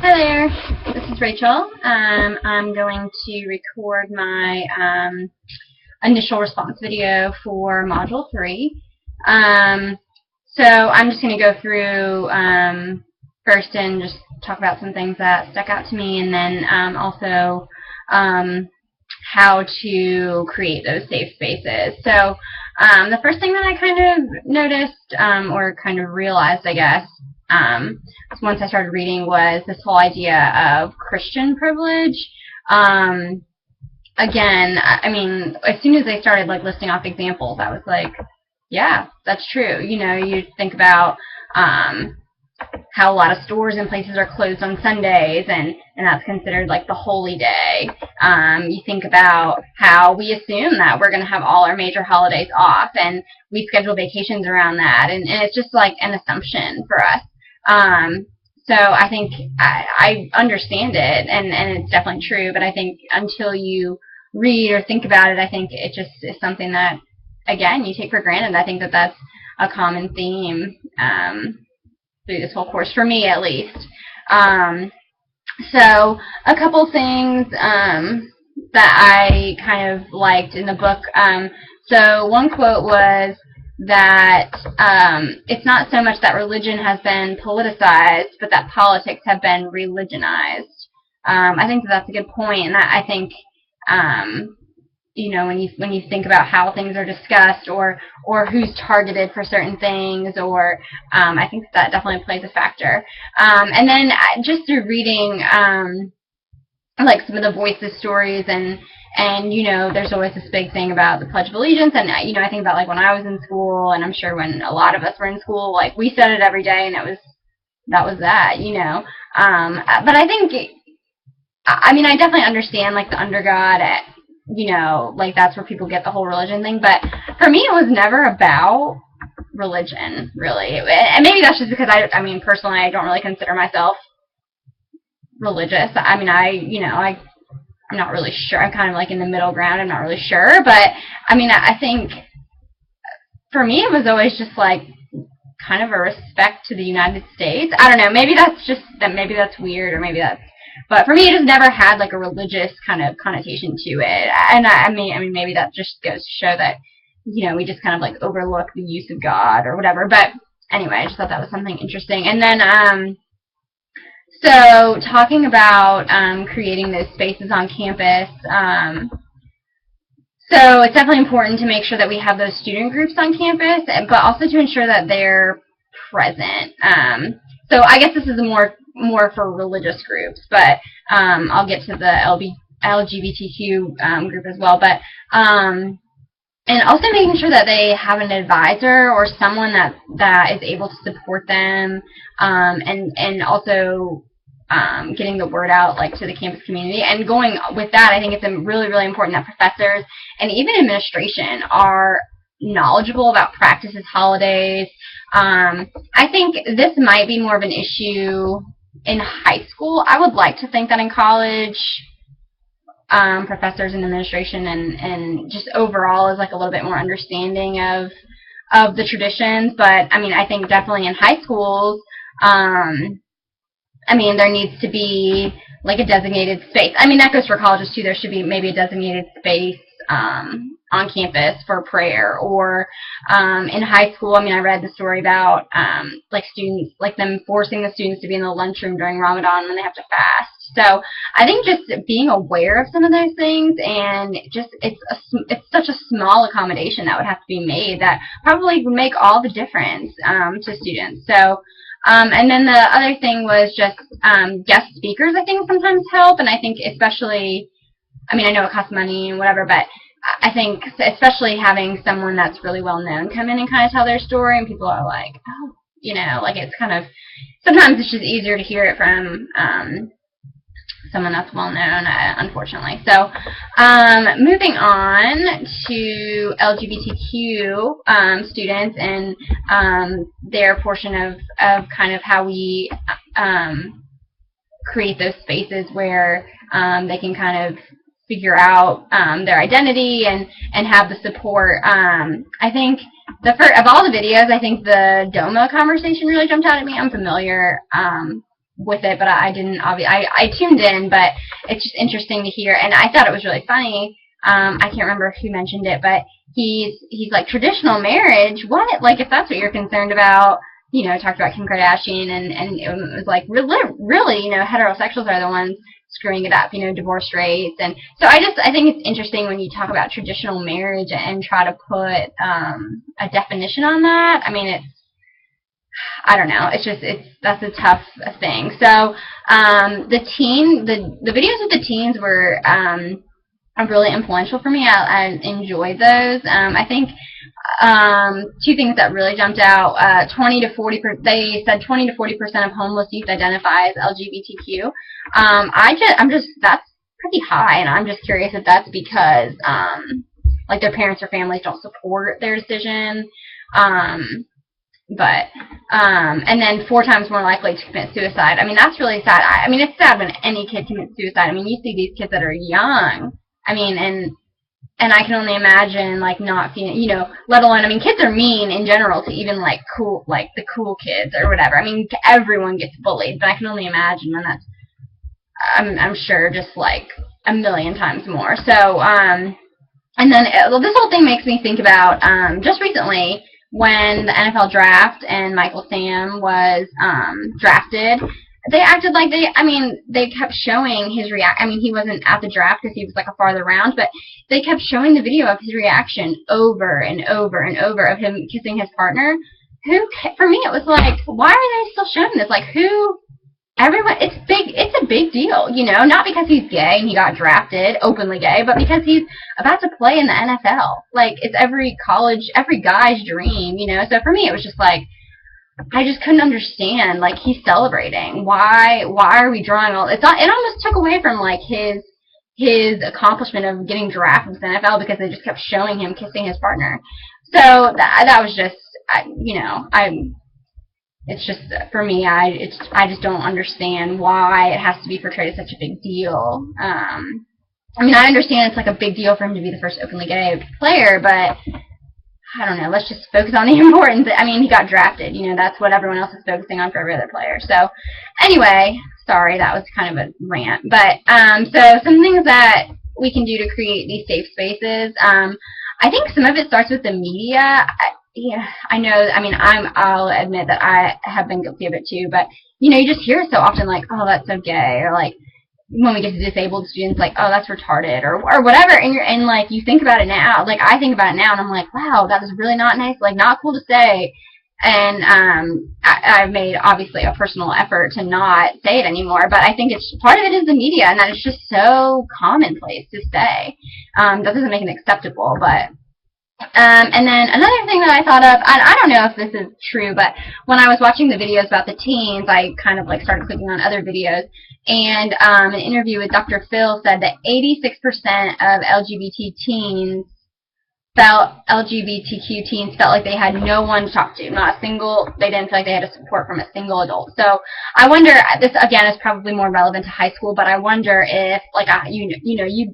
Hi there, this is Rachel. I'm going to record my initial response video for Module 3. So I'm just going to go through first and just talk about some things that stuck out to me, and then also how to create those safe spaces. So the first thing that I kind of noticed, or kind of realized, I guess, once I started reading, was this whole idea of Christian privilege. Again, I mean, as soon as they started listing off examples, I was like, yeah, that's true. You know, you think about how a lot of stores and places are closed on Sundays, and that's considered like the holy day. You think about how we assume that we're going to have all our major holidays off, and we schedule vacations around that, and it's just like an assumption for us. So I think I understand it, and it's definitely true, but I think until you read or think about it, I think it just is something that, again, you take for granted. I think that that's a common theme through this whole course, for me at least. So a couple things that I kind of liked in the book. So one quote was that it's not so much that religion has been politicized, but that politics have been religionized. I think that's a good point, and I think you know, when you think about how things are discussed, or who's targeted for certain things, or I think that definitely plays a factor. And then just through reading like some of the Voices stories, and you know, there's always this big thing about the Pledge of Allegiance, and you know, I think about like when I was in school, and I'm sure when a lot of us were in school, like we said it every day, and that was that, you know. But I think, I mean, I definitely understand like the under God, you know, like that's where people get the whole religion thing. But for me, it was never about religion, really. And maybe that's just because I mean, personally, I don't really consider myself religious. I mean, I'm not really sure. I'm kind of like in the middle ground. I'm not really sure. But, I mean, I think for me it was always just like kind of a respect to the United States. I don't know. Maybe that's weird, or maybe that's... But for me, it just never had like a religious kind of connotation to it. And I mean, maybe that just goes to show that, you know, we just kind of like overlook the use of God or whatever. But anyway, I just thought that was something interesting. And then... So, talking about creating those spaces on campus, so it's definitely important to make sure that we have those student groups on campus, but also to ensure that they're present. So I guess this is more for religious groups, but I'll get to the LGBTQ group as well. But and also making sure that they have an advisor or someone that is able to support them, and also getting the word out like to the campus community. And going with that, I think it's really, really important that professors and even administration are knowledgeable about practices, holidays. I think this might be more of an issue in high school. I would like to think that in college, professors and administration and just overall is like a little bit more understanding of the traditions. But I mean, I think definitely in high schools, I mean, there needs to be like a designated space. I mean, that goes for colleges too. There should be maybe a designated space on campus for prayer. Or in high school, I mean, I read the story about like students, like them forcing the students to be in the lunchroom during Ramadan when they have to fast. So I think just being aware of some of those things, and just it's such a small accommodation that would have to be made that probably would make all the difference to students. So. And then the other thing was just guest speakers, I think, sometimes help. And I think especially, I mean, I know it costs money and whatever, but I think especially having someone that's really well known come in and kind of tell their story, and people are like, oh, you know, like it's kind of, sometimes it's just easier to hear it from someone that's well known, unfortunately. So moving on to LGBTQ students and their portion of kind of how we create those spaces where they can kind of figure out their identity and have the support. I think of all the videos, I think the DOMA conversation really jumped out at me. I'm familiar with it, but I didn't. I tuned in, but it's just interesting to hear, and I thought it was really funny. I can't remember who mentioned it, but he's like, traditional marriage. What? Like, if that's what you're concerned about, talked about Kim Kardashian, and it was like, really, heterosexuals are the ones screwing it up, divorce rates. And so I think it's interesting when you talk about traditional marriage and try to put a definition on that. I mean, I don't know. That's a tough thing. So the videos with the teens were really influential for me. I enjoyed those. I think two things that really jumped out: 20 to 40%. They said 20 to 40% of homeless youth identify as LGBTQ. That's pretty high, and I'm just curious if that's because like, their parents or families don't support their decision. And then 4 times more likely to commit suicide. I mean, that's really sad. I mean, it's sad when any kid commits suicide. I mean, you see these kids that are young. I mean, and I can only imagine, like, not feeling, let alone, I mean, kids are mean in general to even, like, the cool kids or whatever. I mean, everyone gets bullied, but I can only imagine when that's, I'm sure, just, like, a million times more. So, and then this whole thing makes me think about, just recently, when the NFL draft and Michael Sam was drafted, they acted like they kept showing his I mean, he wasn't at the draft because he was, like, a farther round, but they kept showing the video of his reaction over and over and over of him kissing his partner. For me, it was like, why are they still showing this? Like, it's a big deal, not because he's gay and he got drafted, openly gay, but because he's about to play in the NFL. Like, it's every guy's dream, So for me, it was just like, I just couldn't understand, like, he's celebrating. Why are we drawing all it almost took away from, like, his accomplishment of getting drafted to the NFL, because they just kept showing him kissing his partner. So that was just, it's just, for me, I just don't understand why it has to be portrayed as such a big deal. I mean, I understand it's, like, a big deal for him to be the first openly gay player, but I don't know, let's just focus on the importance. I mean, he got drafted, that's what everyone else is focusing on for every other player. So, anyway, sorry, that was kind of a rant. But, so some things that we can do to create these safe spaces, I think some of it starts with the media. I know, I mean, I'll admit that I have been guilty of it too, but, you just hear it so often, like, oh, that's so gay, or, like, when we get to disabled students, like, oh, that's retarded, or whatever, and like, you think about it now, like, I think about it now, and I'm like, wow, that was really not nice, like, not cool to say, and I've made, obviously, a personal effort to not say it anymore, but I think part of it is the media, and that it's just so commonplace to say. That doesn't make it acceptable, but and then another thing that I thought of, I don't know if this is true, but when I was watching the videos about the teens, I kind of, like, started clicking on other videos, and an interview with Dr. Phil said that 86% of LGBTQ teens felt like they had no one to talk to, they didn't feel like they had a support from a single adult. So I wonder, this again is probably more relevant to high school, but I wonder if, like, you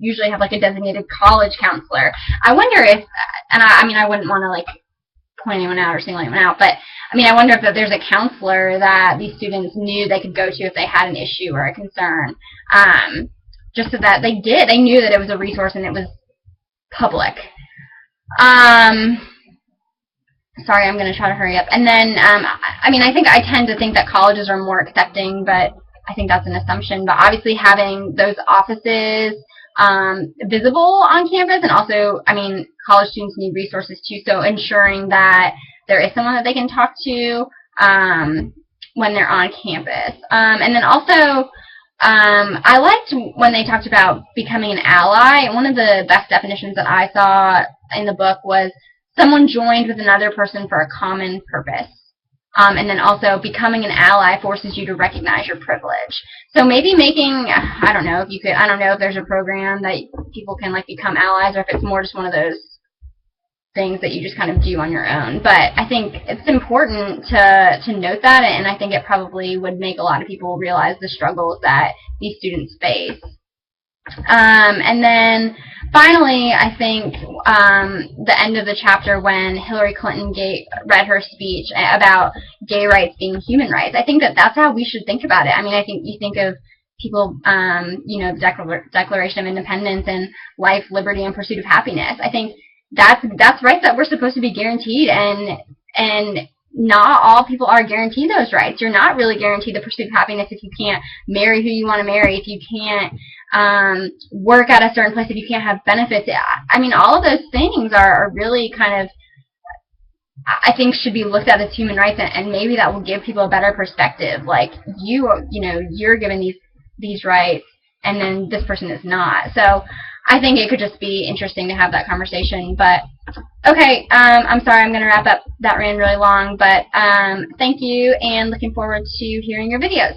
usually have, like, a designated college counselor. I wonder if, and I mean, I wouldn't want to, like, point anyone out or single anyone out, but I mean, I wonder if there's a counselor that these students knew they could go to if they had an issue or a concern, just so that they knew that it was a resource and it was public. Sorry, I'm going to try to hurry up. And then, I mean, I tend to think that colleges are more accepting, but I think that's an assumption. But obviously having those offices visible on campus, and also, I mean, college students need resources too, so ensuring that there is someone that they can talk to when they're on campus. And then also, I liked when they talked about becoming an ally. One of the best definitions that I saw in the book was someone joined with another person for a common purpose. And then also, becoming an ally forces you to recognize your privilege. So maybe making, I don't know if there's a program that people can, like, become allies, or if it's more just one of those things that you just kind of do on your own. But I think it's important to note that, and I think it probably would make a lot of people realize the struggles that these students face. And then finally, I think the end of the chapter when Hillary Clinton read her speech about gay rights being human rights. I think that that's how we should think about it. I mean, I think you think of people, the Declaration of Independence and life, liberty, and pursuit of happiness. I think that's rights that we're supposed to be guaranteed, and not all people are guaranteed those rights. You're not really guaranteed the pursuit of happiness if you can't marry who you want to marry, if you can't work at a certain place, if you can't have benefits. I mean, all of those things are really kind of, I think, should be looked at as human rights, and maybe that will give people a better perspective. Like, you're given these rights, and then this person is not. So I think it could just be interesting to have that conversation. But okay, I'm sorry, I'm going to wrap up. That ran really long, but thank you, and looking forward to hearing your videos.